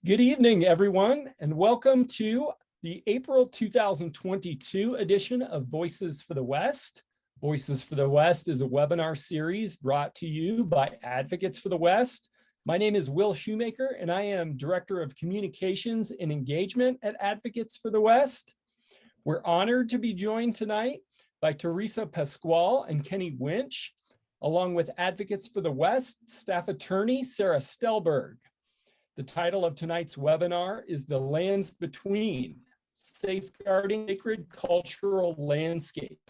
Good evening, everyone, and welcome to the April 2022 edition of Voices for the West. Voices for the West is a webinar series brought to you by Advocates for the West. My name is Will Shoemaker, and I am Director of Communications and Engagement at Advocates for the West. We're honored to be joined tonight by Theresa Pasqual and Kenny Wintch, along with Advocates for the West staff attorney Sarah Stellberg. The title of tonight's webinar is The Lands Between, Safeguarding Sacred Cultural Landscape.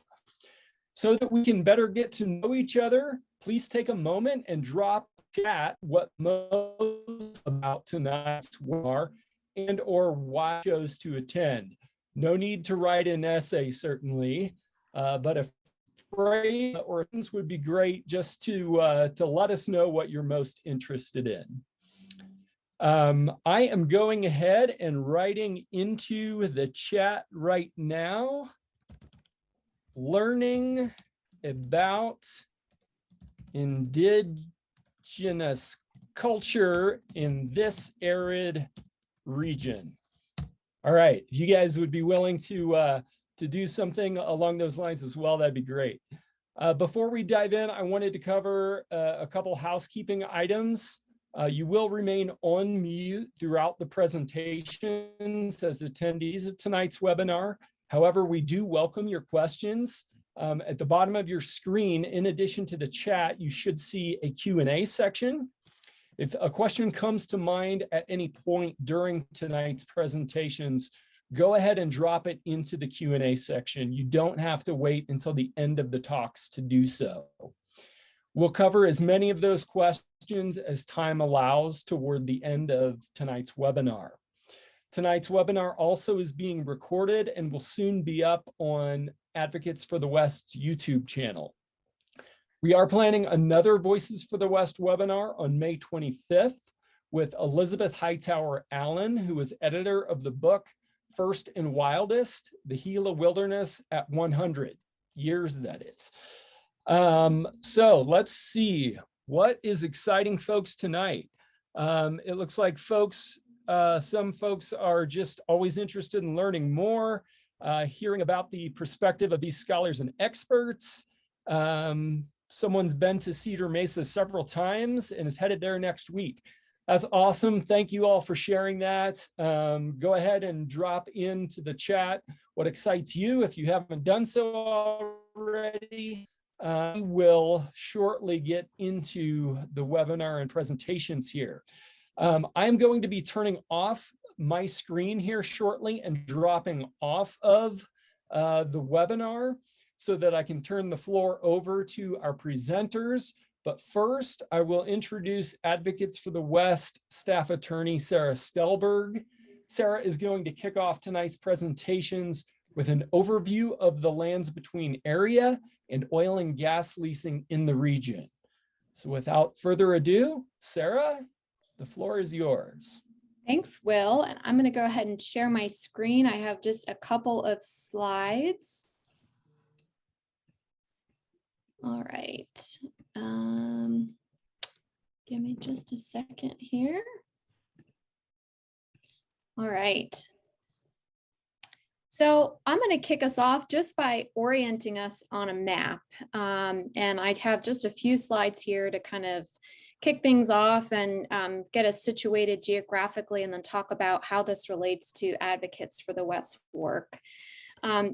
So that we can better get to know each other, please take a moment and drop chat what most about tonight's webinar and or why you chose to attend. No need to write an essay, certainly, but a phrase or things would be great just to let us know what you're most interested in. I am going ahead and writing into the chat right now, learning about indigenous culture in this arid region. All right, if you guys would be willing to do something along those lines as well, that'd be great. Before we dive in, I wanted to cover a couple housekeeping items. You will remain on mute throughout the presentations as attendees of tonight's webinar. However, we do welcome your questions. At the bottom of your screen, in addition to the chat, you should see a Q&A section. If a question comes to mind at any point during tonight's presentations, go ahead and drop it into the Q&A section. You don't have to wait until the end of the talks to do so. We'll cover as many of those questions as time allows toward the end of tonight's webinar. Tonight's webinar also is being recorded and will soon be up on Advocates for the West's YouTube channel. We are planning another Voices for the West webinar on May 25th with Elizabeth Hightower Allen, who is editor of the book First and Wildest, The Gila Wilderness at 100 years, that is. So let's see what is exciting folks tonight. It looks like some folks are just always interested in learning more, hearing about the perspective of these scholars and experts. Someone's been to Cedar Mesa several times and is headed there next week. That's awesome. Thank you all for sharing that. Go ahead and drop into the chat what excites you if you haven't done so already. We will shortly get into the webinar and presentations here. I'm going to be turning off my screen here shortly and dropping off of the webinar so that I can turn the floor over to our presenters. But first, I will introduce Advocates for the West staff attorney, Sarah Stellberg. Sarah is going to kick off tonight's presentations with an overview of the lands between area and oil and gas leasing in the region. So without further ado, Sarah, the floor is yours. Thanks, Will. And I'm going to go ahead and share my screen. I have just a couple of slides. All right. Give me just a second here. All right. So I'm going to kick us off just by orienting us on a map. And I'd have just a few slides here to kind of kick things off and get us situated geographically and then talk about how this relates to Advocates for the West work.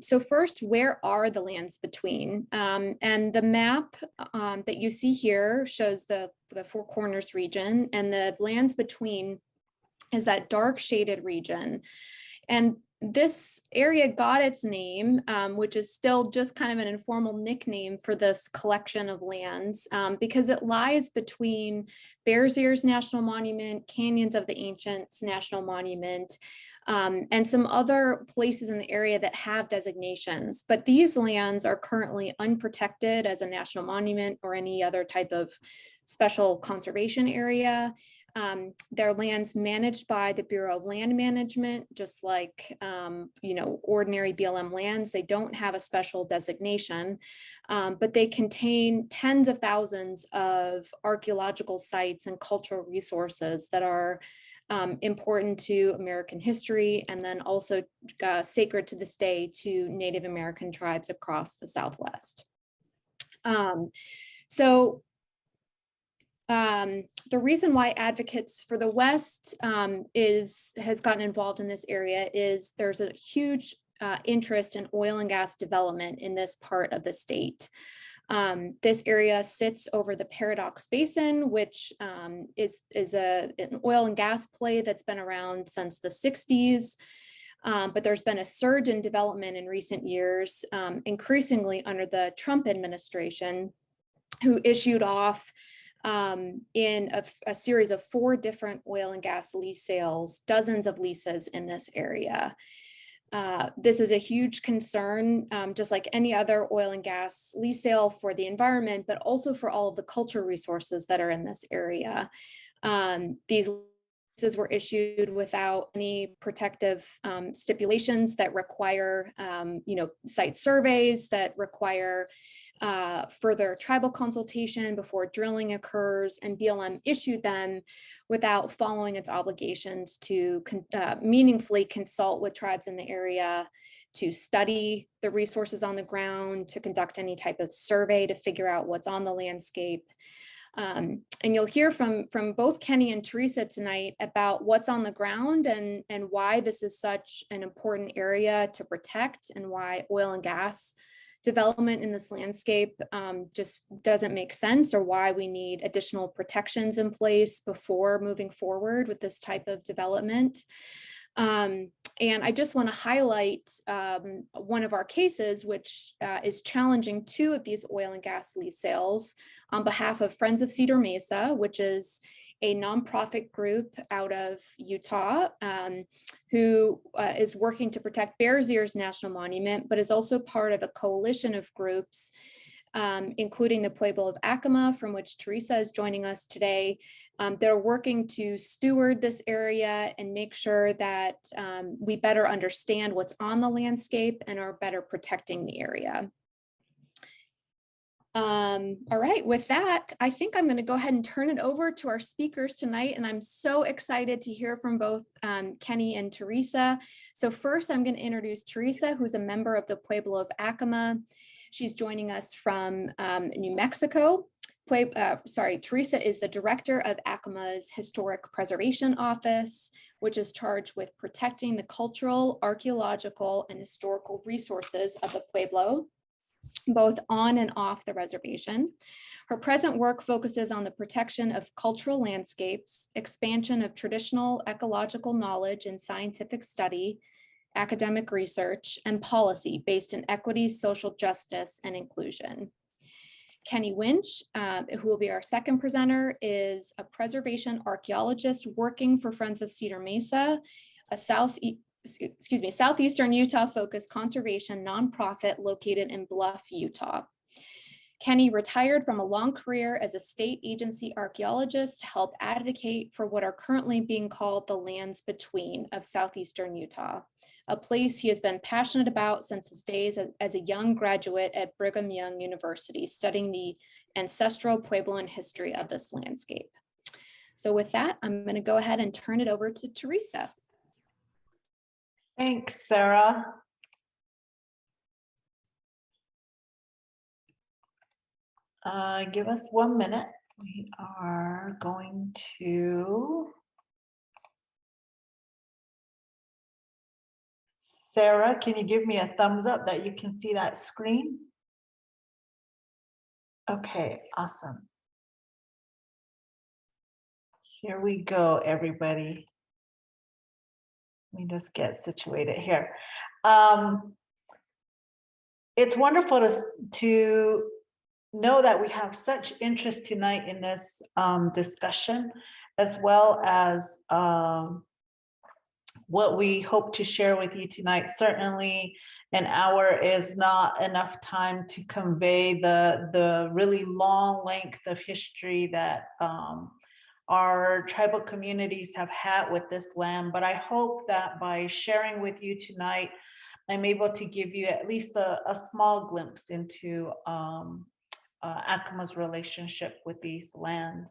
So first, where are the lands between? And the map that you see here shows the Four Corners region, and the lands between is that dark shaded region. And this area got its name, which is still just kind of an informal nickname for this collection of lands, because it lies between Bears Ears National Monument, Canyons of the Ancients National Monument, and some other places in the area that have designations. But these lands are currently unprotected as a national monument or any other type of special conservation area. Their land's managed by the Bureau of Land Management, just like, ordinary BLM lands. They don't have a special designation, but they contain tens of thousands of archaeological sites and cultural resources that are important to American history, and then also sacred to this day to Native American tribes across the Southwest. The reason why advocates for the West has gotten involved in this area is there's a huge interest in oil and gas development in this part of the state. This area sits over the Paradox Basin, which is an oil and gas play that's been around since the 60s. But there's been a surge in development in recent years, increasingly under the Trump administration, who issued off in a series of 4 different oil and gas lease sales, dozens of leases in this area. This is a huge concern, just like any other oil and gas lease sale, for the environment, but also for all of the cultural resources that are in this area. These leases were issued without any protective stipulations that require, site surveys, that require further tribal consultation before drilling occurs, and BLM issued them without following its obligations to meaningfully consult with tribes in the area, to study the resources on the ground, to conduct any type of survey to figure out what's on the landscape. And you'll hear from both Kenny and Theresa tonight about what's on the ground and why this is such an important area to protect, and why oil and gas development in this landscape just doesn't make sense, or why we need additional protections in place before moving forward with this type of development. And I just want to highlight one of our cases, which is challenging 2 of these oil and gas lease sales on behalf of Friends of Cedar Mesa, which is a nonprofit group out of Utah who is working to protect Bears Ears National Monument, but is also part of a coalition of groups, including the Pueblo of Acoma, from which Theresa is joining us today. They're working to steward this area and make sure that we better understand what's on the landscape and are better protecting the area. All right, with that, I think I'm going to go ahead and turn it over to our speakers tonight, and I'm so excited to hear from both Kenny and Theresa. So first, I'm going to introduce Theresa, who's a member of the Pueblo of Acoma. She's joining us from New Mexico. Theresa is the director of Acoma's Historic Preservation Office, which is charged with protecting the cultural, archaeological, and historical resources of the Pueblo, both on and off the reservation. Her present work focuses on the protection of cultural landscapes, expansion of traditional ecological knowledge and scientific study, academic research, and policy based in equity, social justice, and inclusion. Kenny Wintch, who will be our second presenter, is a preservation archaeologist working for Friends of Cedar Mesa, a Southeastern Utah focused conservation nonprofit located in Bluff, Utah. Kenny retired from a long career as a state agency archaeologist to help advocate for what are currently being called the lands between of Southeastern Utah, a place he has been passionate about since his days as a young graduate at Brigham Young University, studying the ancestral Puebloan history of this landscape. So with that, I'm going to go ahead and turn it over to Theresa. Thanks, Sarah. Give us 1 minute. We are going to... Sarah, can you give me a thumbs up that you can see that screen? Okay, awesome. Here we go, everybody. Let me just get situated here. It's wonderful to know that we have such interest tonight in this discussion, as well as what we hope to share with you tonight. Certainly an hour is not enough time to convey the really long length of history that our tribal communities have had with this land. But I hope that by sharing with you tonight, I'm able to give you at least a small glimpse into Acoma's relationship with these lands.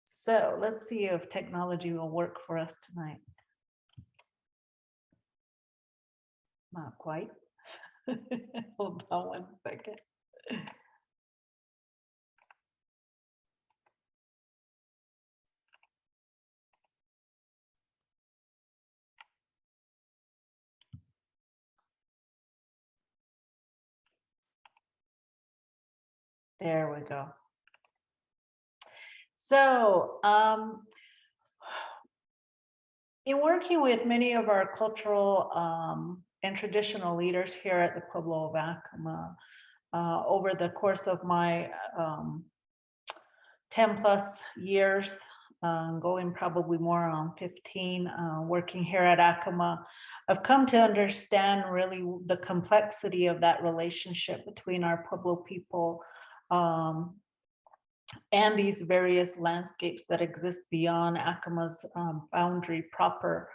So let's see if technology will work for us tonight. Not quite. Hold on one second. There we go. So, in working with many of our cultural and traditional leaders here at the Pueblo of Acoma, over the course of my 10 plus years, going probably more on 15, working here at Acoma, I've come to understand really the complexity of that relationship between our Pueblo people and these various landscapes that exist beyond Acoma's boundary proper.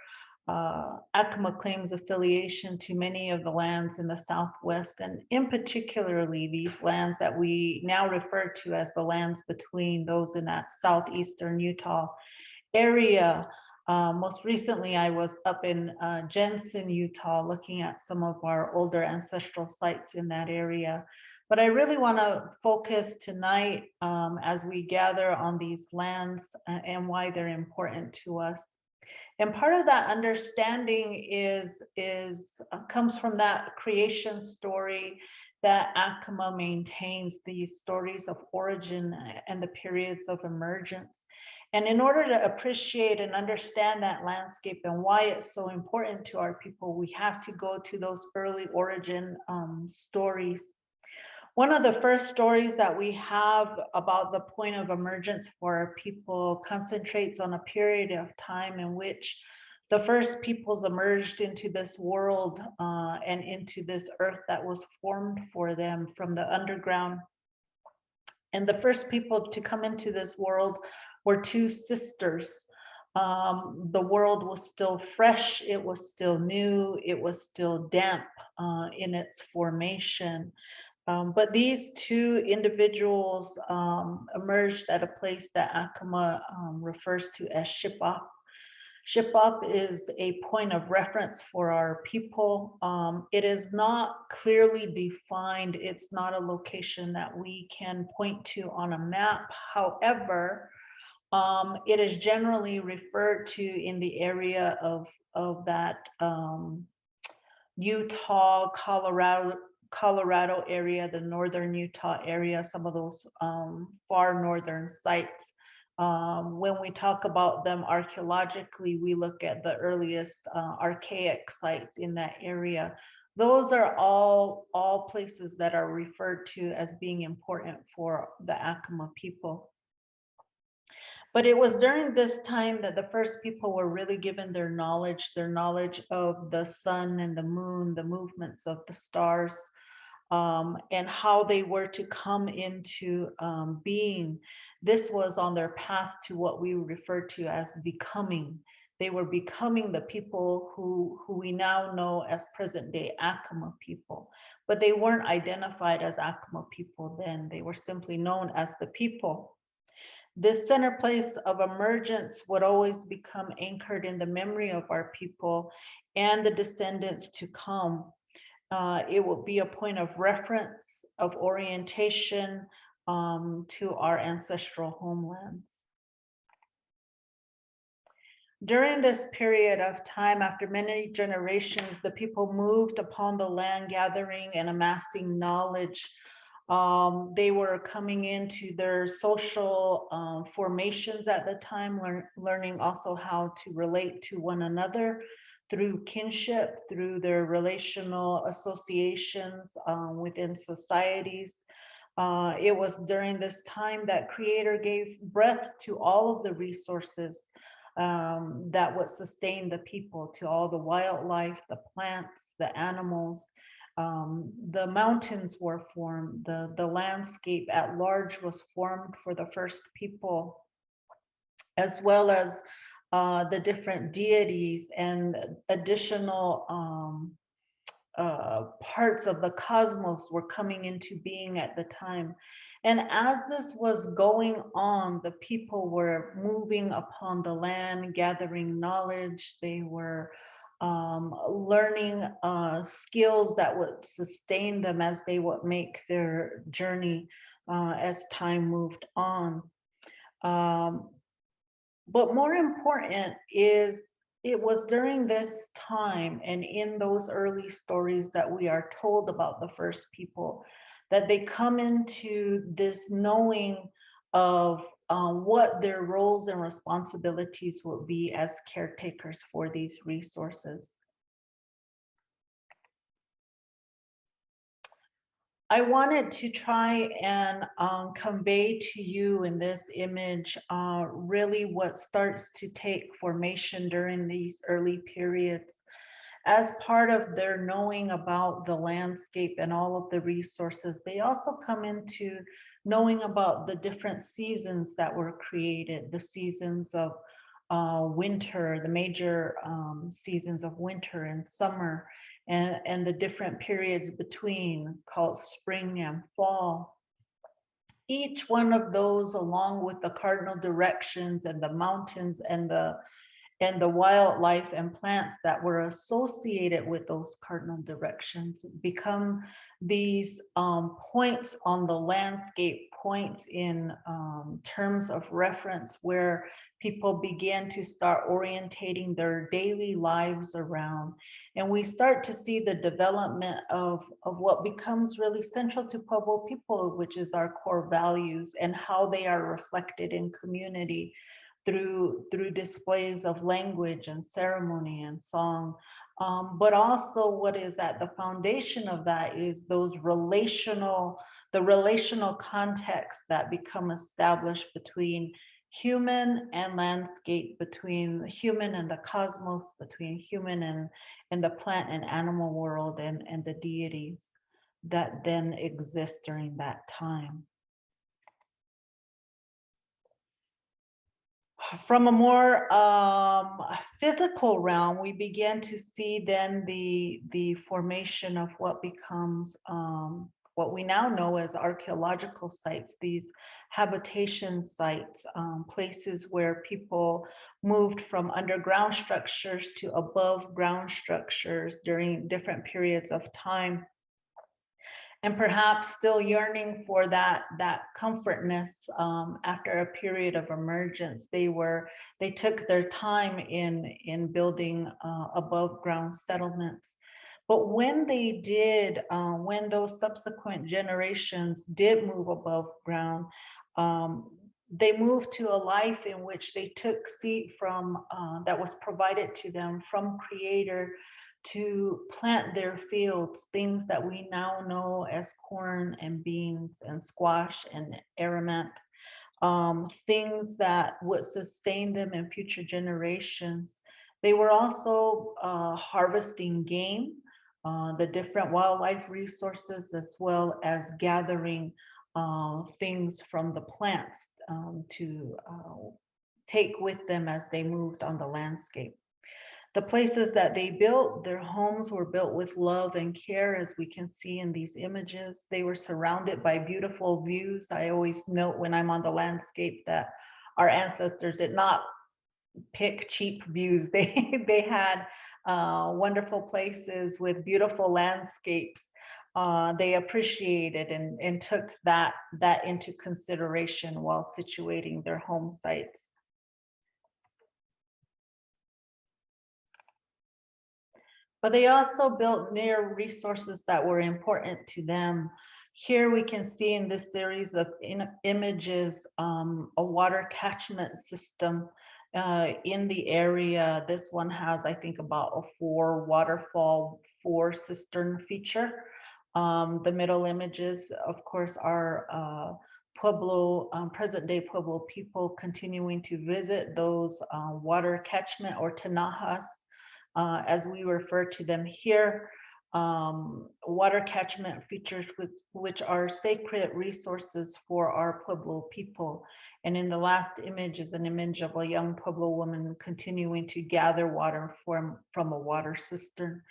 Acoma claims affiliation to many of the lands in the Southwest, and in particularly these lands that we now refer to as the lands between, those in that southeastern Utah area. Most recently, I was up in Jensen, Utah, looking at some of our older ancestral sites in that area. But I really want to focus tonight as we gather on these lands and why they're important to us. And part of that understanding comes from that creation story that Acoma maintains, these stories of origin and the periods of emergence. And in order to appreciate and understand that landscape and why it's so important to our people, we have to go to those early origin stories. One of the first stories that we have about the point of emergence for our people concentrates on a period of time in which the first peoples emerged into this world and into this earth that was formed for them from the underground. And the first people to come into this world were two sisters. The world was still fresh, it was still new, it was still damp in its formation. But these two individuals emerged at a place that Acoma refers to as Shipop. Shipop is a point of reference for our people. It is not clearly defined. It's not a location that we can point to on a map. However, it is generally referred to in the area of that Utah, Colorado area, the northern Utah area, some of those far northern sites. When we talk about them archaeologically, we look at the earliest archaic sites in that area. Those are all places that are referred to as being important for the Acoma people. But it was during this time that the first people were really given their knowledge of the sun and the moon, the movements of the stars, and how they were to come into being. This was on their path to what we refer to as becoming. They were becoming the people who we now know as present day Acoma people, but they weren't identified as Acoma people then. They were simply known as the people. This center place of emergence would always become anchored in the memory of our people and the descendants to come. It will be a point of reference, of orientation to our ancestral homelands. During this period of time, after many generations, the people moved upon the land, gathering and amassing knowledge. They were coming into their social formations at the time, learning also how to relate to one another through kinship, through their relational associations within societies. It was during this time that Creator gave breath to all of the resources that would sustain the people, to all the wildlife, the plants, the animals, The mountains were formed, the landscape at large was formed for the first people, as well as the different deities and additional parts of the cosmos were coming into being at the time. And as this was going on, the people were moving upon the land, gathering knowledge. They were learning skills that would sustain them as they would make their journey as time moved on. But more important is, it was during this time and in those early stories that we are told about the first people that they come into this knowing of what their roles and responsibilities will be as caretakers for these resources. I wanted to try and convey to you in this image really what starts to take formation during these early periods. As part of their knowing about the landscape and all of the resources, they also come into knowing about the different seasons that were created, the seasons of winter, the major seasons of winter and summer, and the different periods between, called spring and fall. Each one of those, along with the cardinal directions and the mountains and the wildlife and plants that were associated with those cardinal directions, become these points on the landscape, points in terms of reference where people began to start orientating their daily lives around. And we start to see the development of what becomes really central to Pueblo people, which is our core values and how they are reflected in community through displays of language and ceremony and song. But also what is at the foundation of that is those relational contexts that become established between human and landscape, between the human and the cosmos, between human and the plant and animal world, and the deities that then exist during that time. From a more physical realm, we began to see then the formation of what becomes what we now know as archaeological sites, these habitation sites, places where people moved from underground structures to above ground structures during different periods of time. And perhaps still yearning for that comfortness after a period of emergence. They took their time in building above ground settlements. But when they did, when those subsequent generations did move above ground, they moved to a life in which they took seed from that was provided to them from Creator, to plant their fields, things that we now know as corn and beans and squash and amaranth, things that would sustain them in future generations. They were also harvesting game, the different wildlife resources, as well as gathering things from the plants to take with them as they moved on the landscape. The places that they built, their homes were built with love and care, as we can see in these images. They were surrounded by beautiful views. I always note when I'm on the landscape that our ancestors did not pick cheap views. They had wonderful places with beautiful landscapes. They appreciated and took that into consideration while situating their home sites. But they also built near resources that were important to them. Here we can see in this series of images a water catchment system in the area. This one has, I think, about a 4 waterfall, 4 cistern feature. The middle images, of course, are Pueblo, present day Pueblo people continuing to visit those water catchment or tinajas, as we refer to them here. water catchment features which are sacred resources for our Pueblo people. And in the last image is an image of a young Pueblo woman continuing to gather water from a water cistern.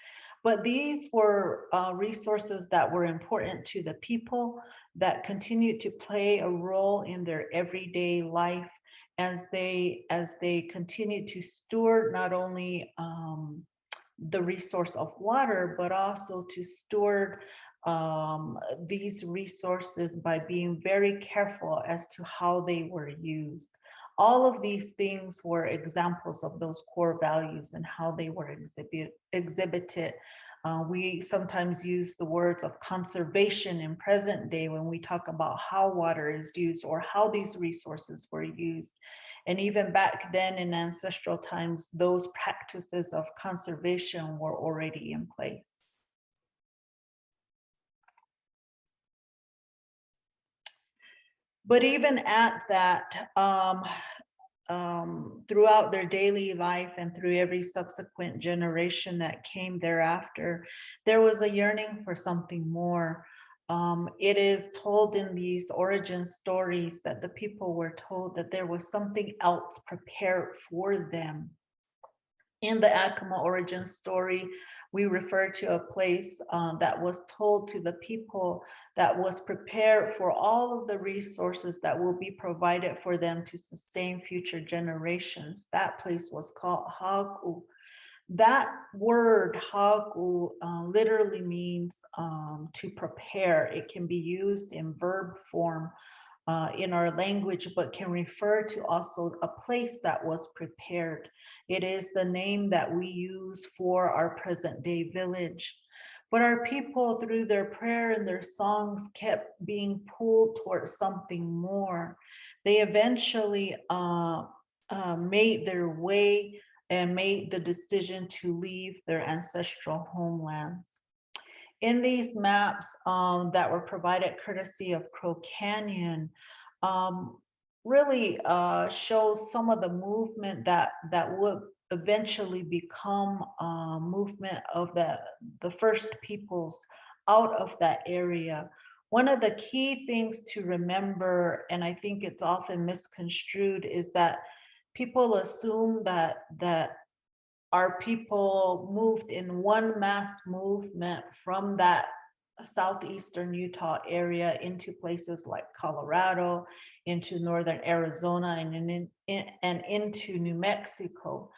But these were resources that were important to the people, that continued to play a role in their everyday life as they continue to steward not only the resource of water, but also to steward these resources by being very careful as to how they were used. All of these things were examples of those core values and how they were exhibited. We sometimes use the words of conservation in present day when we talk about how water is used or how these resources were used. And even back then in ancestral times, those practices of conservation were already in place. But even at that, throughout their daily life and through every subsequent generation that came thereafter, there was a yearning for something more. It is told in these origin stories that the people were told that there was something else prepared for them. In the Acoma origin story, we refer to a place that was told to the people that was prepared for all of the resources that will be provided for them to sustain future generations. That place was called Haku. That word Haku literally means to prepare. It can be used in verb form in our language, but can refer to also a place that was prepared. It is the name that we use for our present day village. But our people, through their prayer and their songs, kept being pulled towards something more. They eventually made their way and made the decision to leave their ancestral homelands. In these maps that were provided courtesy of Crow Canyon, really shows some of the movement that would eventually become movement of the first peoples out of that area. One of the key things to remember, and I think it's often misconstrued, is that people assume that our people moved in one mass movement from that southeastern Utah area into places like Colorado, into northern Arizona, and into New Mexico.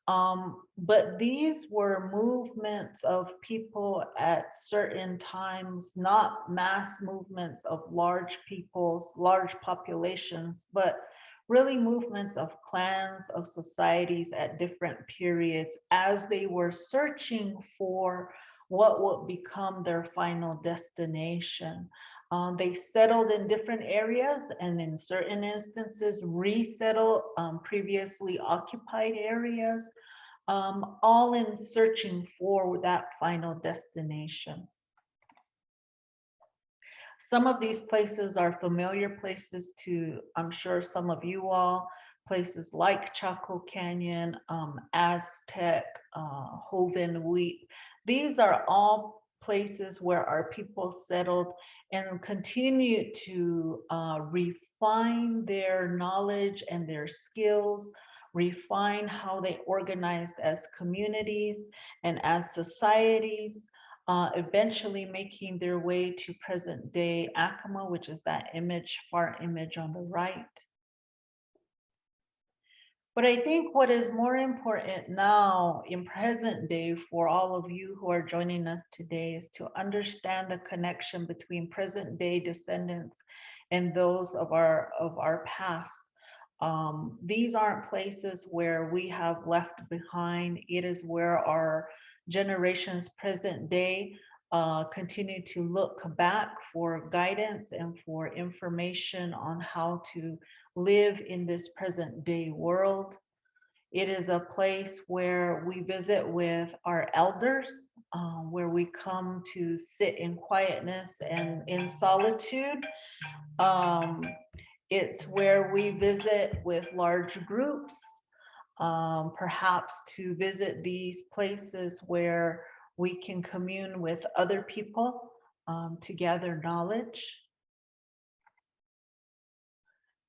But these were movements of people at certain times, not mass movements of large peoples, large populations, but really movements of clans, of societies at different periods as they were searching for what would become their final destination. They settled in different areas, and in certain instances resettled previously occupied areas, all in searching for that final destination. Some of these places are familiar places to, I'm sure, some of you all, places like Chaco Canyon, Aztec, Hoven Wheat. These are all places where our people settled and continue to refine their knowledge and their skills, refine how they organized as communities and as societies, eventually making their way to present day Acoma, which is that image, far image on the right. But I think what is more important now in present day for all of you who are joining us today is to understand the connection between present day descendants and those of our past. These aren't places where we have left behind. It is where our generations present day continue to look back for guidance and for information on how to live in this present day world. It is a place where we visit with our elders, where we come to sit in quietness and in solitude. It's where we visit with large groups, perhaps to visit these places where We can commune with other people to gather knowledge.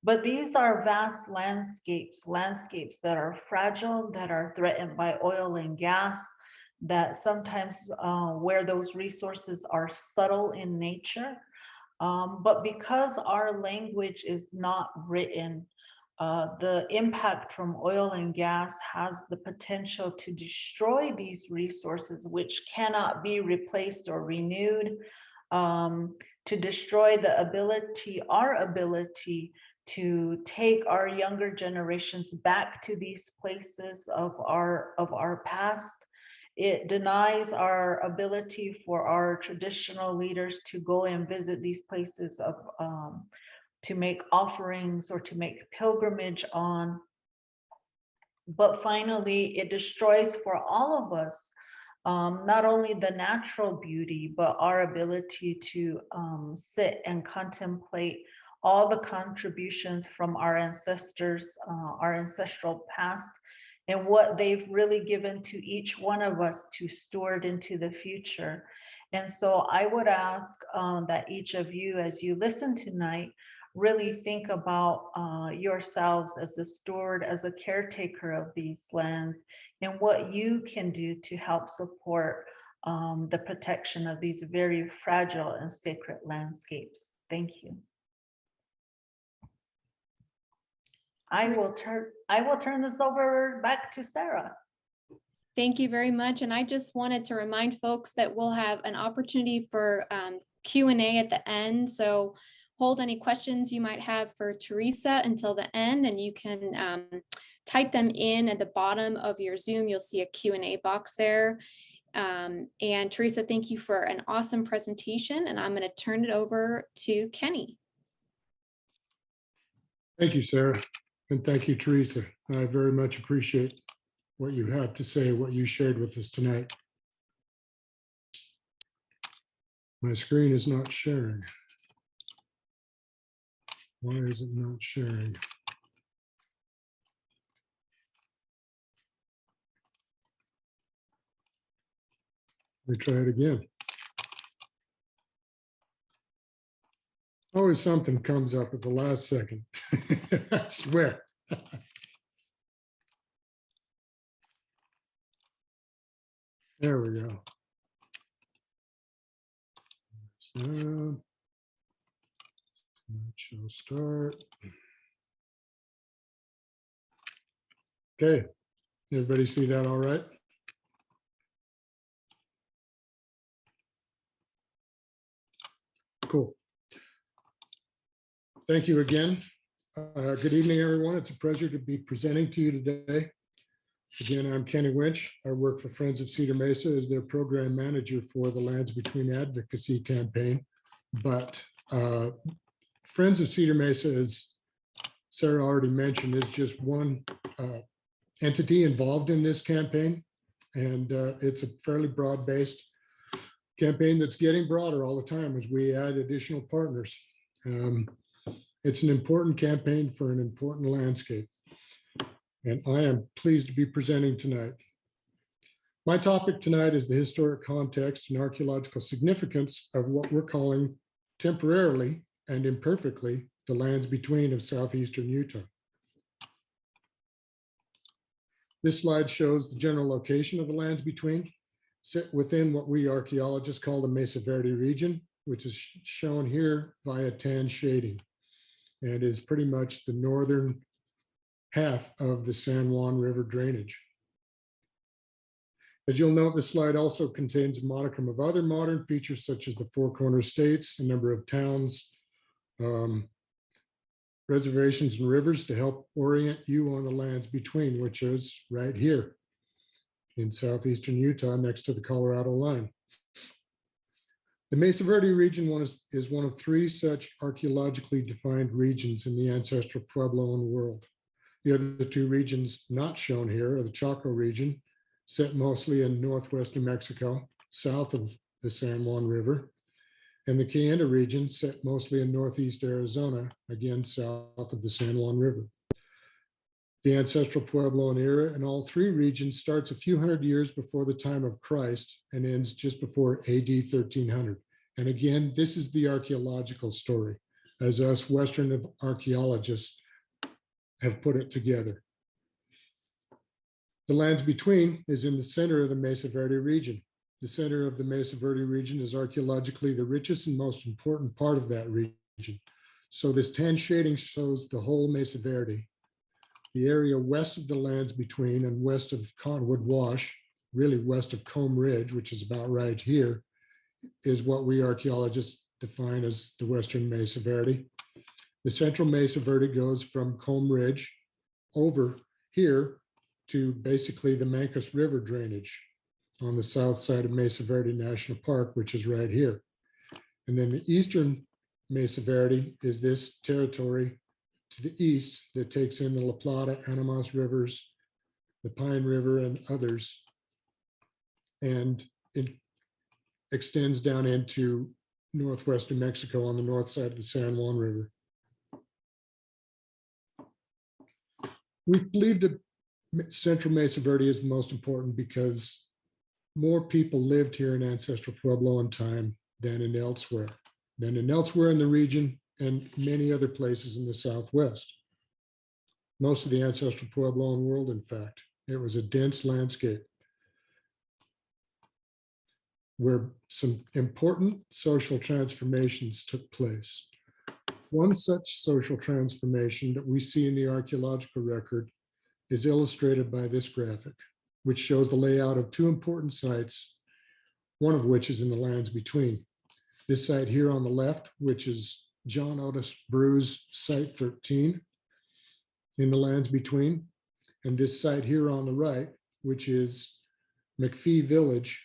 But these are vast landscapes, landscapes that are fragile, that are threatened by oil and gas, that sometimes where those resources are subtle in nature. But because our language is not written, the impact from oil and gas has the potential to destroy these resources, which cannot be replaced or renewed, to destroy the ability, our ability to take our younger generations back to these places of our past. It denies our ability for our traditional leaders to go and visit these places of to make offerings or to make pilgrimage on. But finally, it destroys for all of us not only the natural beauty, but our ability to sit and contemplate all the contributions from our ancestors, our ancestral past, and what they've really given to each one of us to steward into the future. And so I would ask that each of you, as you listen tonight, really think about yourselves as a steward, as a caretaker of these lands, and what you can do to help support the protection of these very fragile and sacred landscapes. Thank you. I will turn this over back to Sarah. Thank you very much. And I just wanted to remind folks that we'll have an opportunity for Q&A at the end. So hold any questions you might have for Theresa until the end, and you can type them in at the bottom of your Zoom. You'll see a Q&A box there. And Theresa, thank you for an awesome presentation, and I'm going to turn it over to Kenny. Thank you, Sarah. And thank you, Theresa. I very much appreciate what you have to say, what you shared with us tonight. My screen is not sharing. Why is it not sharing? Let me try it again. Always something comes up at the last second. I swear. There we go. Slideshow start. Okay, everybody see that all right? Cool. Thank you again. Good evening, everyone. It's a pleasure to be presenting to you today. Again, I'm Kenny Wintch. I work for Friends of Cedar Mesa as their program manager for the Lands Between Advocacy campaign. But Friends of Cedar Mesa, as Sarah already mentioned, is just one entity involved in this campaign. And it's a fairly broad-based campaign that's getting broader all the time as we add additional partners. It's an important campaign for an important landscape, and I am pleased to be presenting tonight. My topic tonight is the historic context and archaeological significance of what we're calling temporarily and imperfectly the lands between of southeastern Utah. This slide shows the general location of the lands between, sit within what we archaeologists call the Mesa Verde region, which is shown here via tan shading, and is pretty much the northern half of the San Juan River drainage. As you'll note, the slide also contains a modicum of other modern features such as the Four Corner States, a number of towns, reservations and rivers to help orient you on the lands between, which is right here in southeastern Utah next to the Colorado line. The Mesa Verde region is one of three such archaeologically defined regions in the ancestral Puebloan world. The other two regions not shown here are the Chaco region, set mostly in northwest New Mexico, south of the San Juan River, and the Cayenta region, set mostly in northeast Arizona, again south of the San Juan River. the ancestral Puebloan era in all three regions starts a few hundred years before the time of Christ and ends just before AD 1300. And again, this is the archaeological story, as us Western archaeologists have put it together. The lands between is in the center of the Mesa Verde region. The center of the Mesa Verde region is archaeologically the richest and most important part of that region. So this tan shading shows the whole Mesa Verde. The area west of the lands between and west of Cottonwood Wash, really west of Combe Ridge, which is about right here, is what we archaeologists define as the Western Mesa Verde. The central Mesa Verde goes from Combe Ridge over here to basically the Mancos River drainage on the south side of Mesa Verde National Park, which is right here. And then the eastern Mesa Verde is this territory to the east that takes in the La Plata, Animas rivers, the Pine River, and others. And it extends down into northwest New Mexico on the north side of the San Juan River. We believe that Central Mesa Verde is the most important because more people lived here in ancestral Puebloan time than in elsewhere in the region and many other places in the Southwest. Most of the ancestral Puebloan world, in fact. It was a dense landscape where some important social transformations took place. One such social transformation that we see in the archaeological record is illustrated by this graphic, which shows the layout of two important sites, one of which is in the lands between. This site here on the left, which is John Otis Brew's Site 13 in the lands between, and this site here on the right, which is Mcphee Village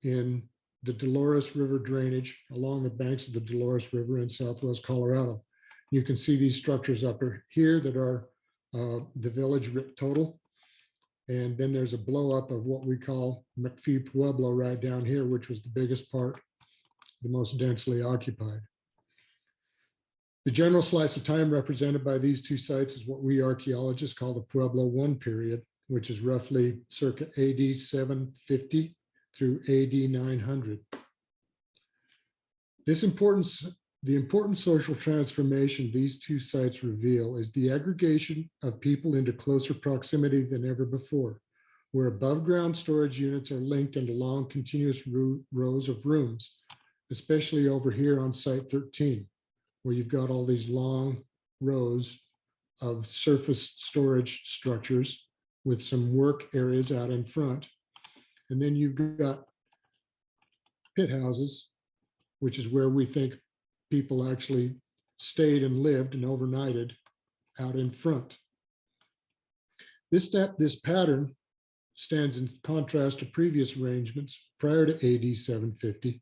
in the Dolores River drainage along the banks of the Dolores River in Southwest Colorado. You can see these structures up here that are the village total. And then there's a blow up of what we call Mcphee Pueblo right down here, which was the biggest part, the most densely occupied. The general slice of time represented by these two sites is what we archaeologists call the Pueblo One Period, which is roughly circa AD 750 through AD 900. The important social transformation these two sites reveal is the aggregation of people into closer proximity than ever before, where above ground storage units are linked into long continuous rows of rooms, especially over here on Site 13, where you've got all these long rows of surface storage structures with some work areas out in front. And then you've got pit houses, which is where we think people actually stayed and lived and overnighted out in front. This pattern stands in contrast to previous arrangements prior to AD 750,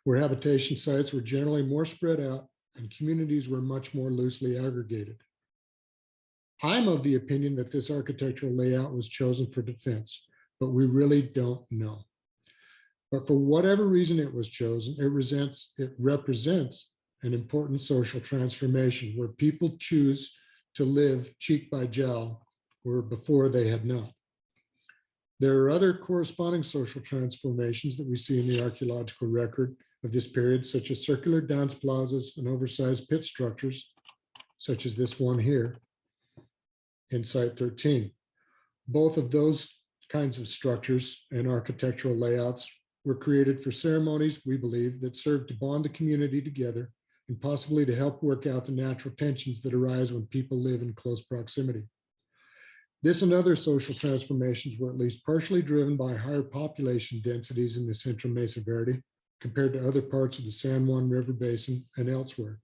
where habitation sites were generally more spread out and communities were much more loosely aggregated. I'm of the opinion that this architectural layout was chosen for defense, but we really don't know. But for whatever reason it was chosen, it represents an important social transformation where people choose to live cheek by jowl, where before they had not. There are other corresponding social transformations that we see in the archaeological record of this period, such as circular dance plazas and oversized pit structures, such as this one here in Site 13. Both of those kinds of structures and architectural layouts were created for ceremonies, we believe, that served to bond the community together and possibly to help work out the natural tensions that arise when people live in close proximity. This and other social transformations were at least partially driven by higher population densities in the Central Mesa Verde compared to other parts of the San Juan River Basin and elsewhere.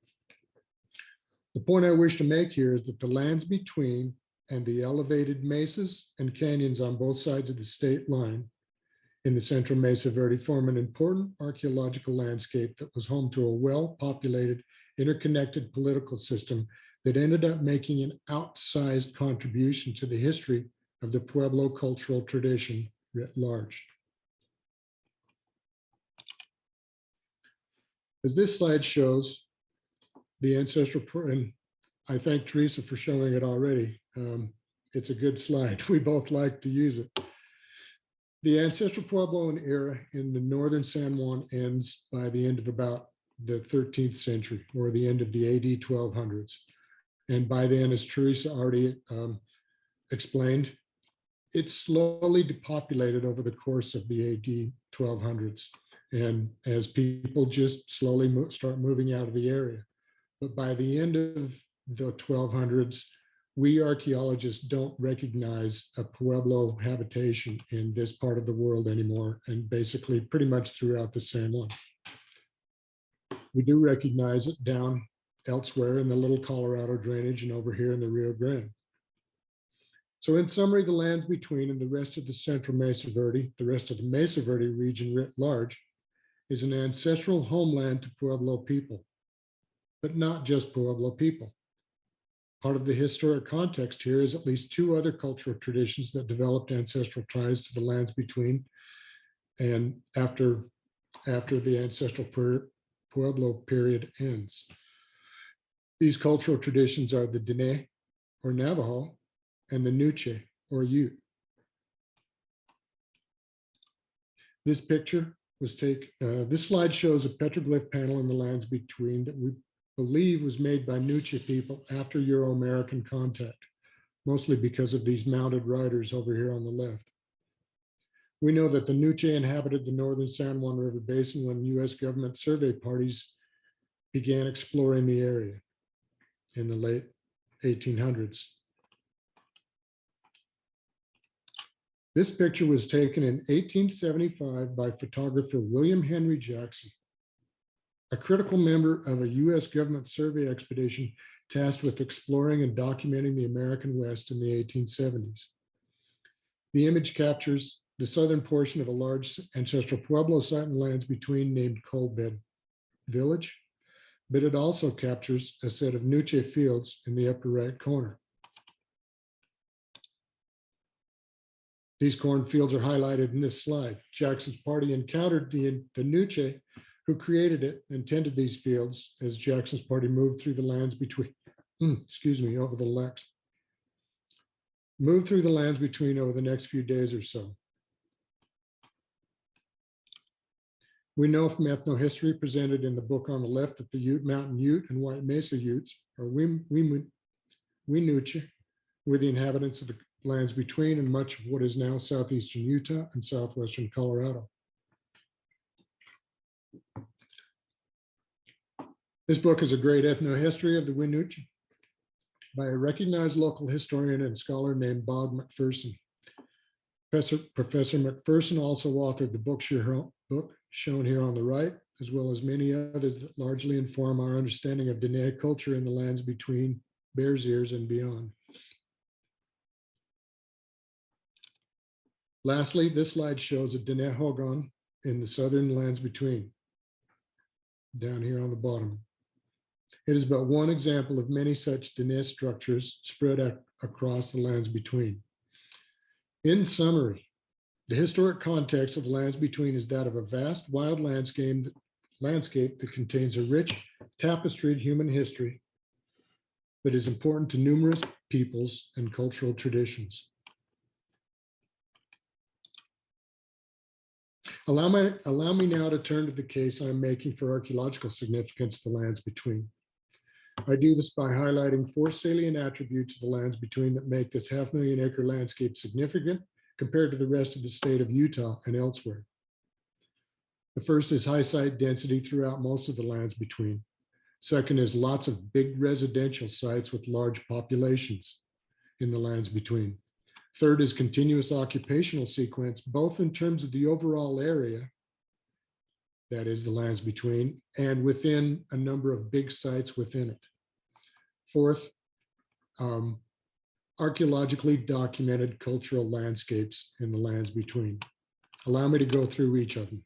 The point I wish to make here is that the lands between and the elevated mesas and canyons on both sides of the state line in the Central Mesa Verde form an important archaeological landscape that was home to a well-populated, interconnected political system that ended up making an outsized contribution to the history of the Pueblo cultural tradition writ large. As this slide shows, the ancestral, and I thank Theresa for showing it already. it's a good slide. We both like to use it. The ancestral Puebloan era in the northern San Juan ends by the end of about the 13th century, or the end of the AD 1200s. And by then, as Theresa already explained, it's slowly depopulated over the course of the AD 1200s. And as people just slowly start moving out of the area. But by the end of the 1200s, we archaeologists don't recognize a Pueblo habitation in this part of the world anymore, and basically pretty much throughout the San Juan. We do recognize it down elsewhere in the Little Colorado drainage and over here in the Rio Grande. So in summary, the lands between and the rest of the central Mesa Verde, the rest of the Mesa Verde region writ large, is an ancestral homeland to Pueblo people, but not just Pueblo people. Part of the historic context here is at least two other cultural traditions that developed ancestral ties to the lands between and after the ancestral Pueblo period ends. These cultural traditions are the Diné, or Navajo, and the Nuche, or Ute. This picture was this slide shows a petroglyph panel in the lands between that we believe was made by Nuche people after Euro-American contact, mostly because of these mounted riders over here on the left. We know that the Nuche inhabited the northern San Juan River Basin when US government survey parties began exploring the area in the late 1800s. This picture was taken in 1875 by photographer William Henry Jackson, a critical member of a US government survey expedition tasked with exploring and documenting the American West in the 1870s. The image captures the southern portion of a large ancestral Pueblo site in the lands between named Coalbed Village, but it also captures a set of Nuche fields in the upper right corner. These cornfields are highlighted in this slide. Jackson's party encountered the Nuche who created it and tended these fields as Jackson's party moved through the lands between, over the next few days or so. We know from ethnohistory presented in the book on the left that the Ute Mountain Ute and White Mesa Utes, or Winuche, were the inhabitants of the lands between and much of what is now southeastern Utah and southwestern Colorado. This book is a great ethnohistory of the Winuche by a recognized local historian and scholar named Bob McPherson. Professor McPherson also authored the book shown here on the right, as well as many others that largely inform our understanding of Diné culture in the lands between Bears Ears and beyond. Lastly, this slide shows a Diné Hogan in the southern lands between, down here on the bottom. It is but one example of many such Diné structures spread across the lands between. In summary, the historic context of the lands between is that of a vast wild landscape that contains a rich tapestried human history that is important to numerous peoples and cultural traditions. Allow me now to turn to the case I'm making for archaeological significance of the lands between. I do this by highlighting four salient attributes of the lands between that make this 500,000 acre landscape significant compared to the rest of the state of Utah and elsewhere. The first is high site density throughout most of the lands between. Second is lots of big residential sites with large populations in the lands between. Third is continuous occupational sequence, both in terms of the overall area, that is the lands between, and within a number of big sites within it. Fourth, archaeologically documented cultural landscapes in the lands between. Allow me to go through each of them.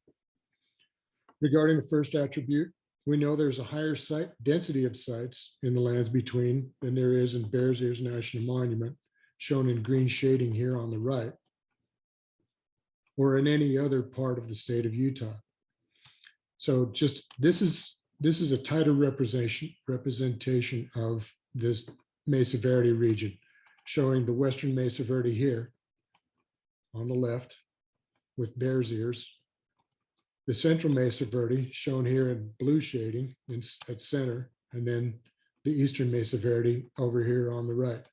Regarding the first attribute, we know there's a higher site density of sites in the lands between than there is in Bears Ears National Monument, shown in green shading here on the right, or in any other part of the state of Utah. So just this is a tighter representation of this Mesa Verde region. showing the Western Mesa Verde here on the left with bear's ears. The Central Mesa Verde shown here in blue shading at center, and then the Eastern Mesa Verde over here on the right.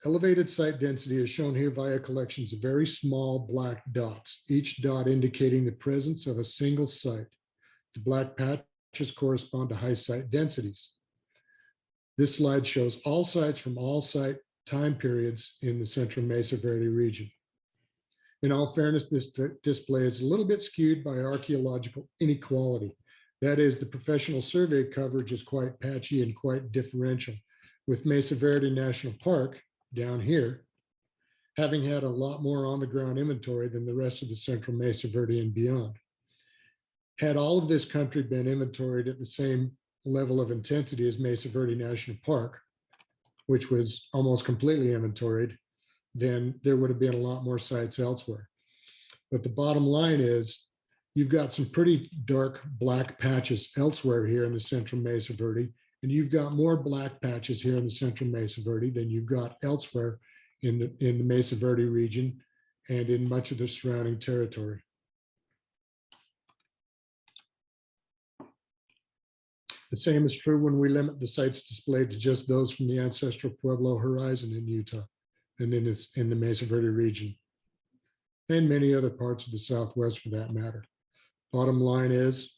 Elevated site density is shown here via collections of very small black dots, each dot indicating the presence of a single site. The black patches correspond to high site densities. This slide shows all sites from all site time periods in the Central Mesa Verde region. In all fairness, this display is a little bit skewed by archaeological inequality. That is, the professional survey coverage is quite patchy and quite differential, with Mesa Verde National Park down here having had a lot more on the ground inventory than the rest of the Central Mesa Verde and beyond. Had all of this country been inventoried at the same level of intensity as Mesa Verde National Park, which was almost completely inventoried, then there would have been a lot more sites elsewhere. But the bottom line is you've got some pretty dark black patches elsewhere here in the Central Mesa Verde, and you've got more black patches here in the Central Mesa Verde than you've got elsewhere in the Mesa Verde region and in much of the surrounding territory. The same is true when we limit the sites displayed to just those from the Ancestral Pueblo horizon in Utah, and then it's in the Mesa Verde region, and many other parts of the Southwest for that matter. Bottom line is,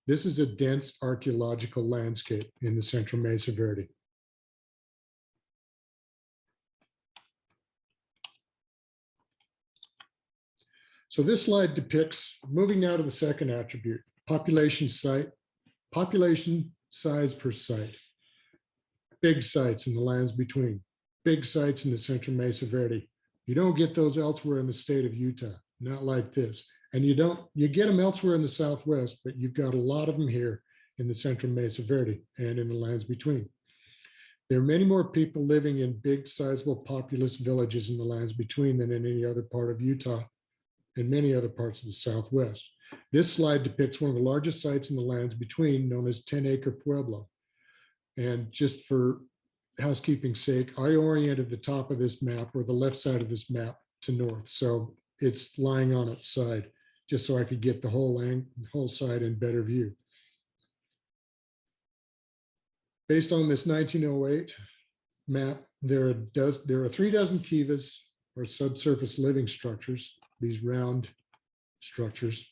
this is a dense archaeological landscape in the Central Mesa Verde. So this slide depicts, moving now to the second attribute, population size per site. Big sites in the lands between, big sites in the Central Mesa Verde. You don't get those elsewhere in the state of Utah, not like this. And you get them elsewhere in the Southwest, but you've got a lot of them here in the Central Mesa Verde and in the lands between. There are many more people living in big, sizable, populous villages in the lands between than in any other part of Utah and many other parts of the Southwest. This slide depicts one of the largest sites in the lands between, known as 10-Acre Pueblo. And just for housekeeping's sake, I oriented the top of this map, or the left side of this map, to north. So it's lying on its side, just so I could get the whole side in better view. Based on this 1908 map, there are 3 dozen kivas, or subsurface living structures, these round structures,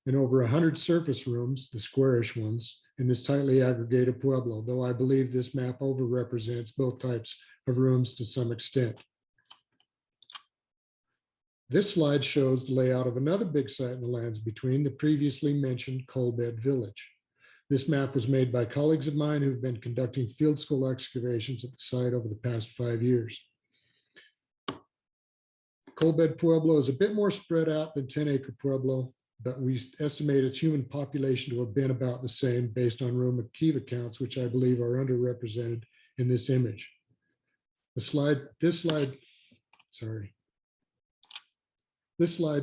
and over 100 surface rooms, the squarish ones, in this tightly aggregated Pueblo, though I believe this map overrepresents both types of rooms to some extent. This slide shows the layout of another big site in the lands between, the previously mentioned Coalbed Village. This map was made by colleagues of mine who've been conducting field school excavations at the site over the past 5 years. Coalbed Pueblo is a bit more spread out than 10-Acre Pueblo, but we estimate its human population to have been about the same based on Roma Kiva counts, which I believe are underrepresented in this image. This slide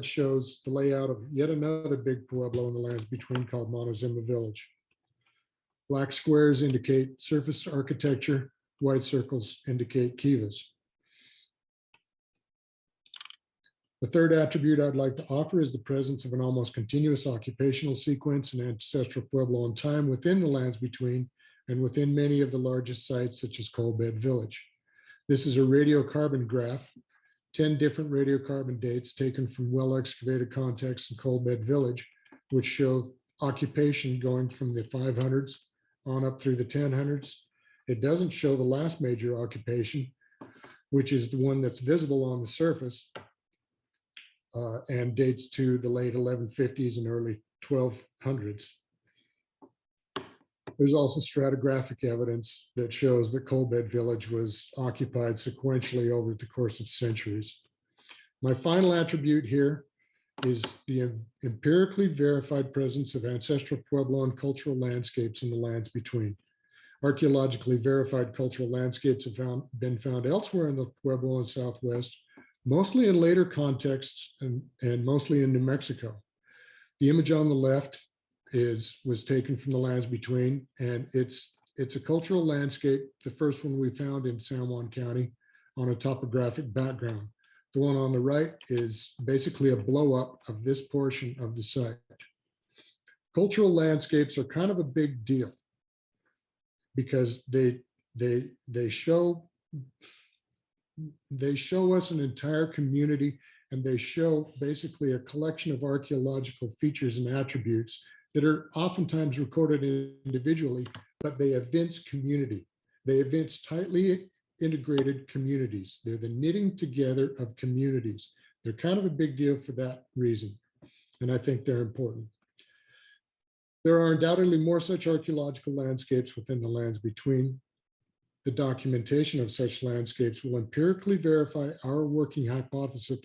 shows the layout of yet another big Pueblo in the lands between, called Montezuma Village. Black squares indicate surface architecture, white circles indicate kivas. The third attribute I'd like to offer is the presence of an almost continuous occupational sequence and ancestral Puebloan time within the lands between and within many of the largest sites, such as Coalbed Village. This is a radiocarbon graph, 10 different radiocarbon dates taken from well-excavated contexts in Coalbed Village, which show occupation going from the 500s on up through the 1000s. It doesn't show the last major occupation, which is the one that's visible on the surface, and dates to the late 1150s and early 1200s. There's also stratigraphic evidence that shows that Coalbed Village was occupied sequentially over the course of centuries. My final attribute here is the empirically verified presence of ancestral Puebloan cultural landscapes in the lands between. Archaeologically verified cultural landscapes have been found elsewhere in the Pueblo and Southwest, mostly in later contexts and mostly in New Mexico. The image on the left was taken from the lands between, and it's it's a cultural landscape, the first one we found in San Juan County on a topographic background. The one on the right is basically a blow up of this portion of the site. Cultural landscapes are kind of a big deal because they show us an entire community, and they show basically a collection of archaeological features and attributes that are oftentimes recorded individually, but they evince community. They evince tightly integrated communities. They're the knitting together of communities. They're kind of a big deal for that reason, and I think they're important. There are undoubtedly more such archaeological landscapes within the lands between. The documentation of such landscapes will empirically verify our working hypothesis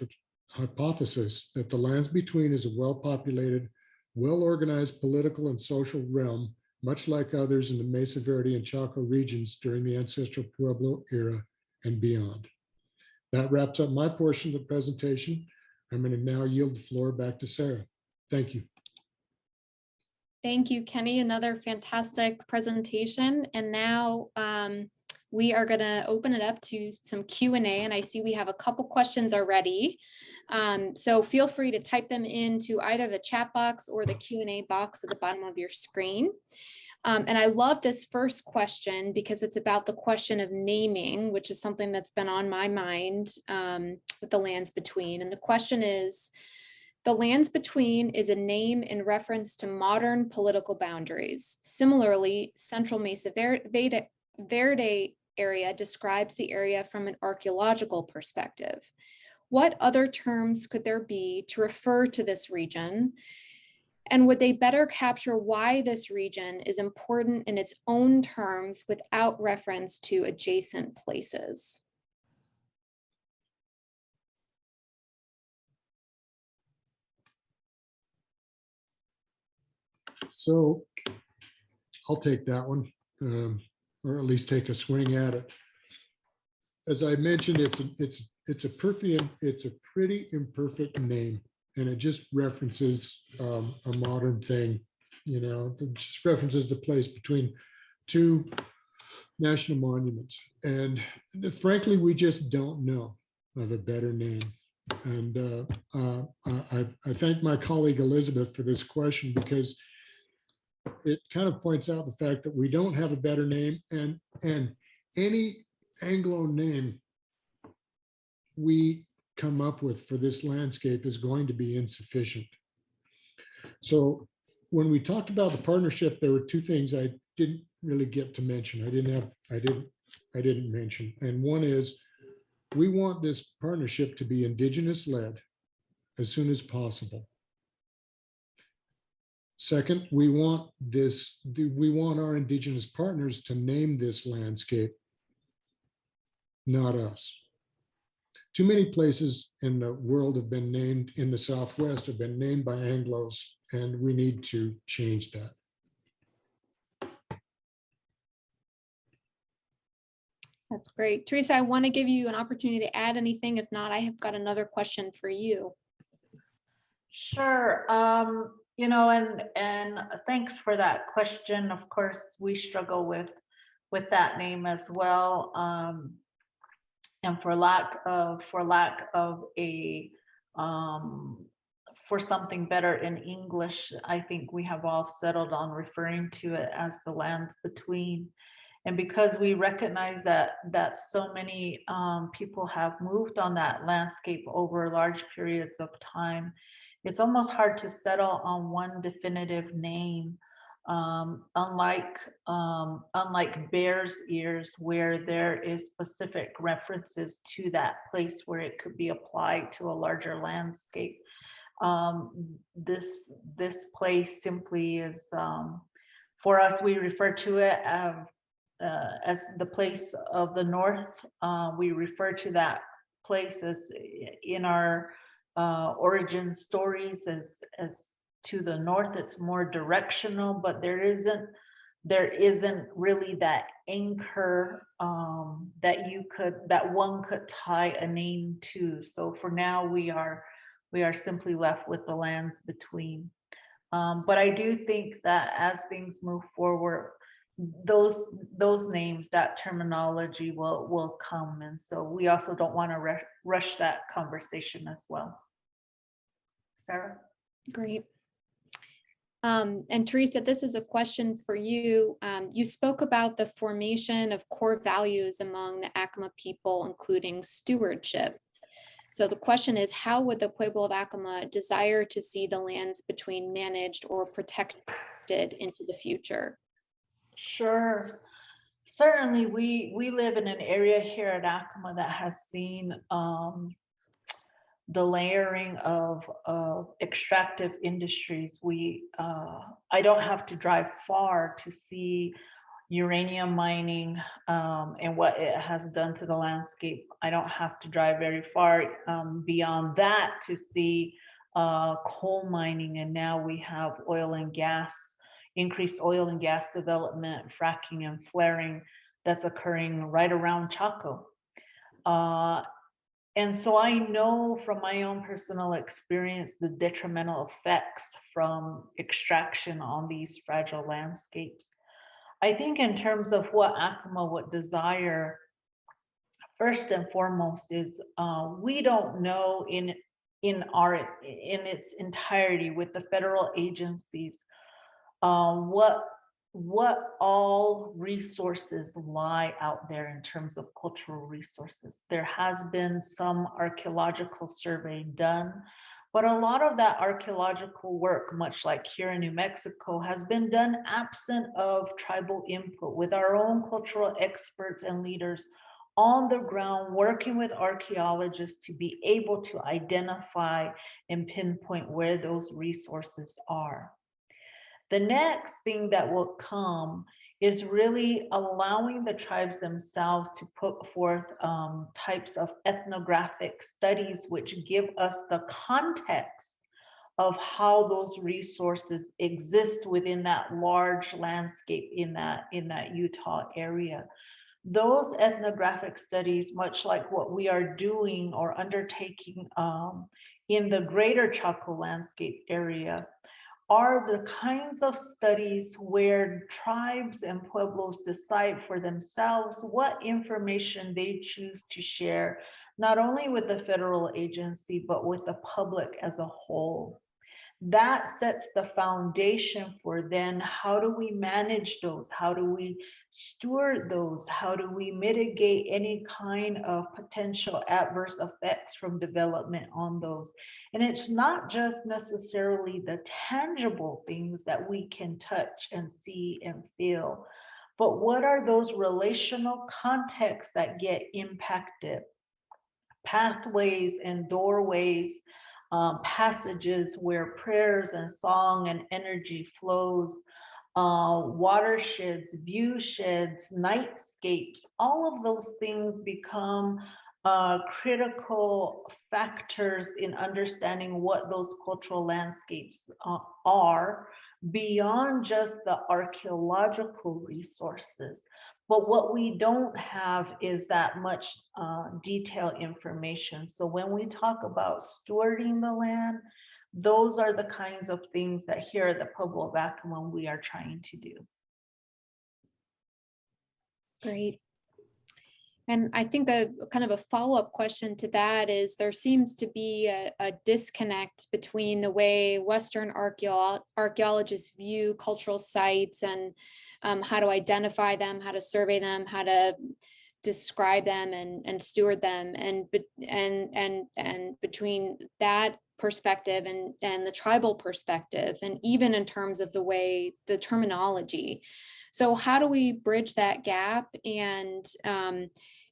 that the lands between is a well-populated, well-organized political and social realm, much like others in the Mesa Verde and Chaco regions during the ancestral Pueblo era and beyond. That wraps up my portion of the presentation. I'm going to now yield the floor back to Sarah. Thank you. Thank you, Kenny. Another fantastic presentation. And now we are going to open it up to some Q&A. And I see we have a couple questions already. So feel free to type them into either the chat box or the Q&A box at the bottom of your screen. And I love this first question because it's about the question of naming, which is something that's been on my mind with the lands between. And the question is, the lands between is a name in reference to modern political boundaries. Similarly, Central Mesa Verde area describes the area from an archaeological perspective. What other terms could there be to refer to this region? And would they better capture why this region is important in its own terms without reference to adjacent places? So I'll take that one, or at least take a swing at it. As I mentioned, it's a pretty imperfect name, and it just references a modern thing. You know, it just references the place between two national monuments, and frankly, we just don't know of a better name. And I thank my colleague Elizabeth for this question, because it kind of points out the fact that we don't have a better name, and any Anglo name we come up with for this landscape is going to be insufficient. So when we talked about the partnership, there were two things I didn't really get to mention. I didn't mention, and one is we want this partnership to be Indigenous led as soon as possible. Second, we want our Indigenous partners to name this landscape, not us. Too many places in the world have been named, in the Southwest, have been named by Anglos, and we need to change that. That's great. Theresa, I want to give you an opportunity to add anything. If not, I have got another question for you. Sure. You know, and thanks for that question. Of course, we struggle with that name as well. And for lack of a for something better in English, I think we have all settled on referring to it as the lands between. And because we recognize that so many people have moved on that landscape over large periods of time, it's almost hard to settle on one definitive name. Unlike Bear's Ears, where there is specific references to that place where it could be applied to a larger landscape. This place simply is, for us, we refer to it as the place of the north. We refer to that place as, in our origin stories, as to the north. It's more directional, but there isn't really that anchor that one could tie a name to. So for now, we are simply left with the lands between. But I do think that as things move forward, those names, that terminology will come. And so we also don't want to rush that conversation as well. Sarah? Great. And Theresa, this is a question for you. You spoke about the formation of core values among the Acoma people, including stewardship. So the question is, how would the Pueblo of Acoma desire to see the lands between managed or protected into the future? Sure. Certainly, we live in an area here at Acoma that has seen the layering of extractive industries. I don't have to drive far to see uranium mining and what it has done to the landscape. I don't have to drive very far beyond that to see coal mining, and now we have oil and gas, increased oil and gas development, fracking and flaring that's occurring right around Chaco. And so I know from my own personal experience the detrimental effects from extraction on these fragile landscapes. I think in terms of what Acoma would desire, first and foremost is we don't know in its entirety with the federal agencies what all resources lie out there in terms of cultural resources. There has been some archaeological survey done, but a lot of that archaeological work, much like here in New Mexico, has been done absent of tribal input, with our own cultural experts and leaders on the ground working with archaeologists to be able to identify and pinpoint where those resources are. The next thing that will come is really allowing the tribes themselves to put forth types of ethnographic studies which give us the context of how those resources exist within that large landscape in that Utah area. Those ethnographic studies, much like what we are doing or undertaking in the greater Chaco landscape area, are the kinds of studies where tribes and pueblos decide for themselves what information they choose to share, not only with the federal agency, but with the public as a whole. That sets the foundation for then how do we manage those? How do we steward those? How do we mitigate any kind of potential adverse effects from development on those? And it's not just necessarily the tangible things that we can touch and see and feel, but what are those relational contexts that get impacted? Pathways and doorways, passages where prayers and song and energy flows, watersheds, view sheds, nightscapes, all of those things become critical factors in understanding what those cultural landscapes are beyond just the archaeological resources. But what we don't have is that much detailed information. So when we talk about stewarding the land, those are the kinds of things that here at the Pueblo of Acoma we are trying to do. Great. And I think a kind of a follow-up question to that is there seems to be a disconnect between the way Western archaeologists view cultural sites and how to identify them, how to survey them, how to describe them and steward them, and between that perspective and the tribal perspective, and even in terms of the way the terminology. So how do we bridge that gap? And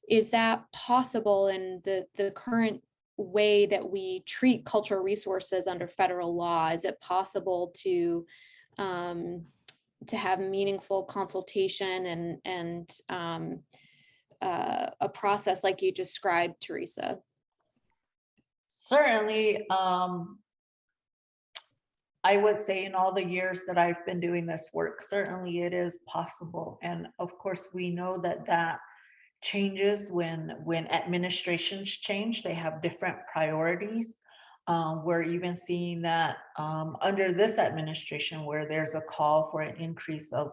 is that possible in the current way that we treat cultural resources under federal law? Is it possible to have meaningful consultation and a process like you described, Theresa? Certainly, I would say in all the years that I've been doing this work, certainly it is possible. And of course, we know that changes when administrations change. They have different priorities. We're even seeing that under this administration, where there's a call for an increase of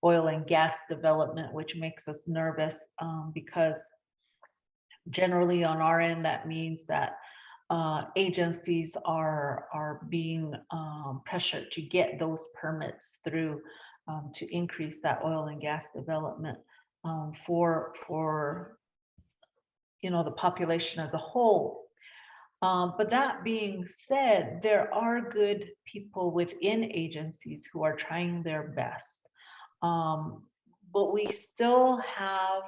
oil and gas development, which makes us nervous because generally on our end, that means that agencies are being pressured to get those permits through to increase that oil and gas development for the population as a whole. But that being said, there are good people within agencies who are trying their best. But we still have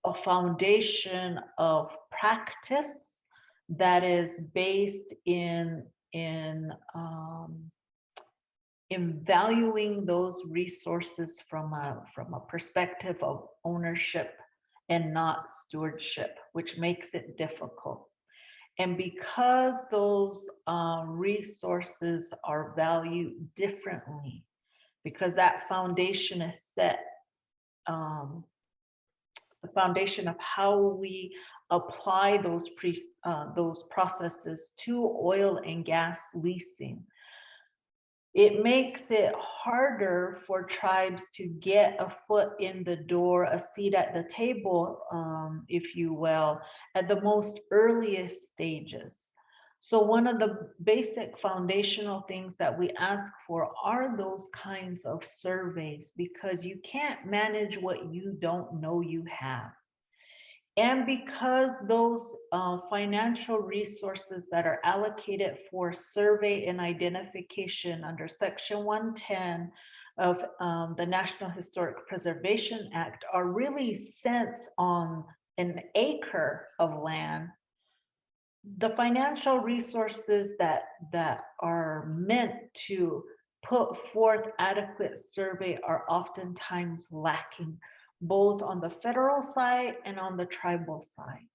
a foundation of practice that is based in valuing those resources from a perspective of ownership and not stewardship, which makes it difficult. And because those resources are valued differently, because that foundation is set, the foundation of how we apply those processes to oil and gas leasing, it makes it harder for tribes to get a foot in the door, a seat at the table, if you will, at the most earliest stages. So one of the basic foundational things that we ask for are those kinds of surveys, because you can't manage what you don't know you have. And because those financial resources that are allocated for survey and identification under Section 110 of the National Historic Preservation Act are really spent on an acre of land, the financial resources that are meant to put forth adequate survey are oftentimes lacking, both on the federal side and on the tribal side.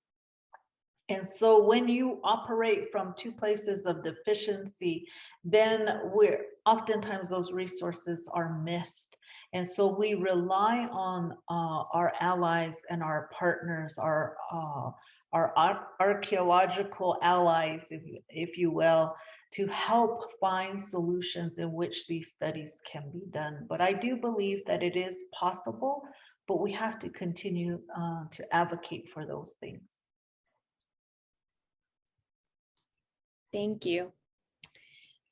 And so when you operate from two places of deficiency, then oftentimes those resources are missed. And so we rely on our allies and our partners, our archaeological allies, if you will, to help find solutions in which these studies can be done. But I do believe that it is possible, but we have to continue to advocate for those things. Thank you.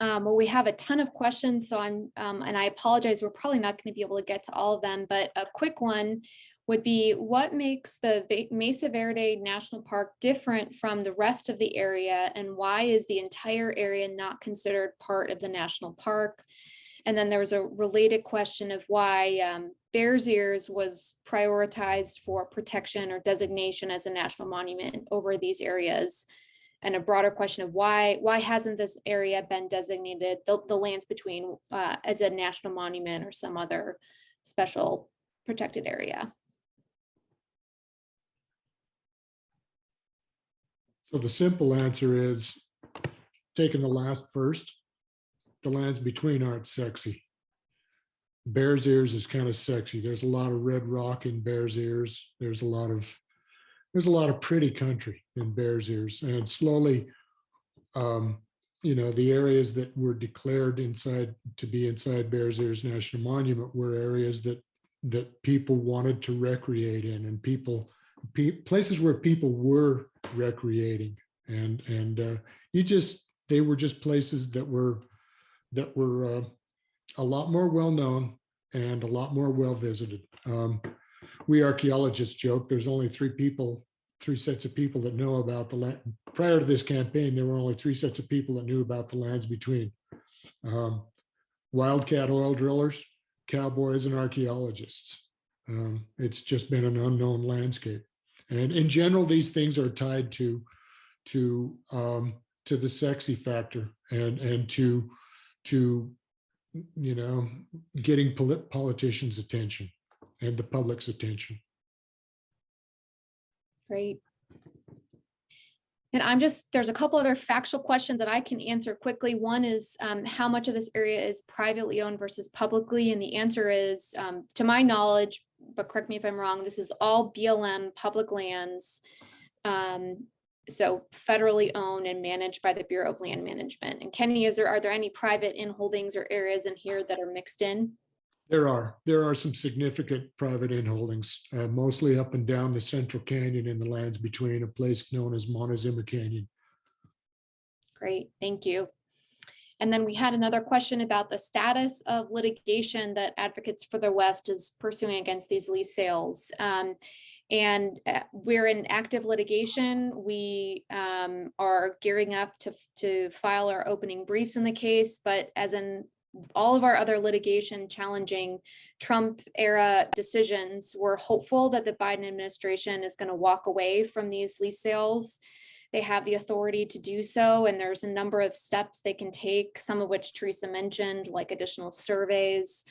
Well, we have a ton of questions, so and I apologize, we're probably not going to be able to get to all of them, but a quick one would be, what makes the Mesa Verde National Park different from the rest of the area, and why is the entire area not considered part of the national park? And then there was a related question of why Bears Ears was prioritized for protection or designation as a national monument over these areas, and a broader question of why hasn't this area been designated, the lands between, as a national monument or some other special protected area? So the simple answer is, taking the last first, the lands between aren't sexy. Bears Ears is kind of sexy. There's a lot of red rock in Bears Ears. There's a lot of pretty country in Bears Ears, and slowly, the areas that were declared to be inside Bears Ears National Monument were areas that people wanted to recreate in, and places where people were recreating, and they were just places that were a lot more well known and a lot more well visited. We archaeologists joke there's only three sets of people that know about the land. Prior to this campaign, there were only three sets of people that knew about the lands between: wildcat oil drillers, cowboys, and archaeologists. It's just been an unknown landscape. And in general, these things are tied to the sexy factor and to getting politicians' attention and the public's attention. Great. And there's a couple other factual questions that I can answer quickly. One is how much of this area is privately owned versus publicly? And the answer is, to my knowledge, but correct me if I'm wrong, this is all BLM public lands. So federally owned and managed by the Bureau of Land Management. And Kenny, are there any private in holdings or areas in here that are mixed in? There are some significant private inholdings, mostly up and down the Central Canyon in the lands between, a place known as Montezuma Canyon. Great, thank you. And then we had another question about the status of litigation that Advocates for the West is pursuing against these lease sales. We're in active litigation. We are gearing up to file our opening briefs in the case, but as in all of our other litigation challenging Trump era decisions, we're hopeful that the Biden administration is going to walk away from these lease sales. They have the authority to do so, and there's a number of steps they can take, some of which Theresa mentioned, like additional surveys,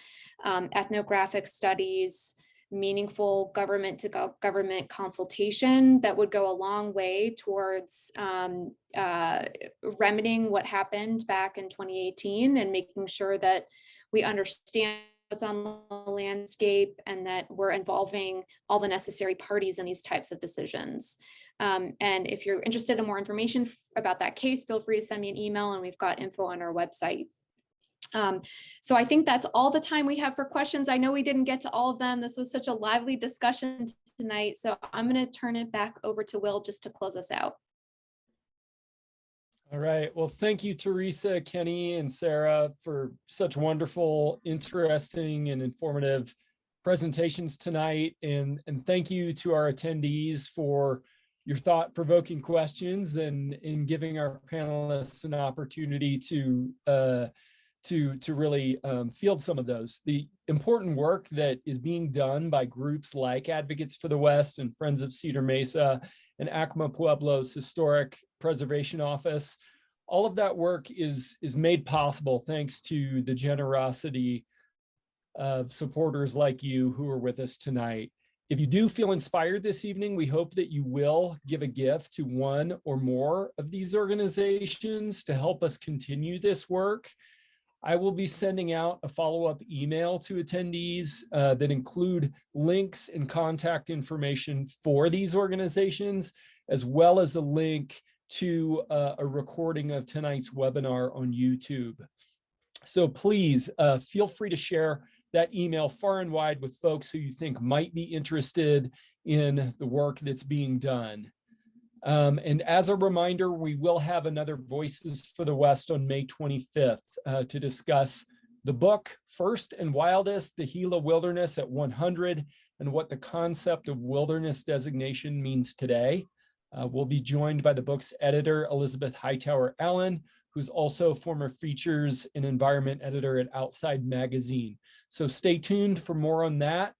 ethnographic studies, meaningful government to government consultation that would go a long way towards remedying what happened back in 2018 and making sure that we understand what's on the landscape and that we're involving all the necessary parties in these types of decisions. And if you're interested in more information about that case, feel free to send me an email, and we've got info on our website. So I think that's all the time we have for questions. I know we didn't get to all of them. This was such a lively discussion tonight. So I'm going to turn it back over to Will just to close us out. All right. Well, thank you, Theresa, Kenny, and Sarah for such wonderful, interesting, and informative presentations tonight. And thank you to our attendees for your thought-provoking questions and in giving our panelists an opportunity to really field some of those. The important work that is being done by groups like Advocates for the West and Friends of Cedar Mesa and Acoma Pueblo's Historic Preservation Office, all of that work is made possible thanks to the generosity of supporters like you who are with us tonight. If you do feel inspired this evening, we hope that you will give a gift to one or more of these organizations to help us continue this work. I will be sending out a follow-up email to attendees that include links and contact information for these organizations, as well as a link to a recording of tonight's webinar on YouTube. So please feel free to share that email far and wide with folks who you think might be interested in the work that's being done. And as a reminder, we will have another Voices for the West on May 25th to discuss the book, First and Wildest, the Gila Wilderness at 100, and what the concept of wilderness designation means today. We'll be joined by the book's editor, Elizabeth Hightower Allen, who's also former features and environment editor at Outside Magazine. So stay tuned for more on that.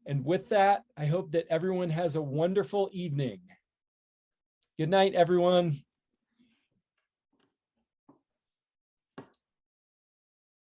And with that, I hope that everyone has a wonderful evening. Good night, everyone.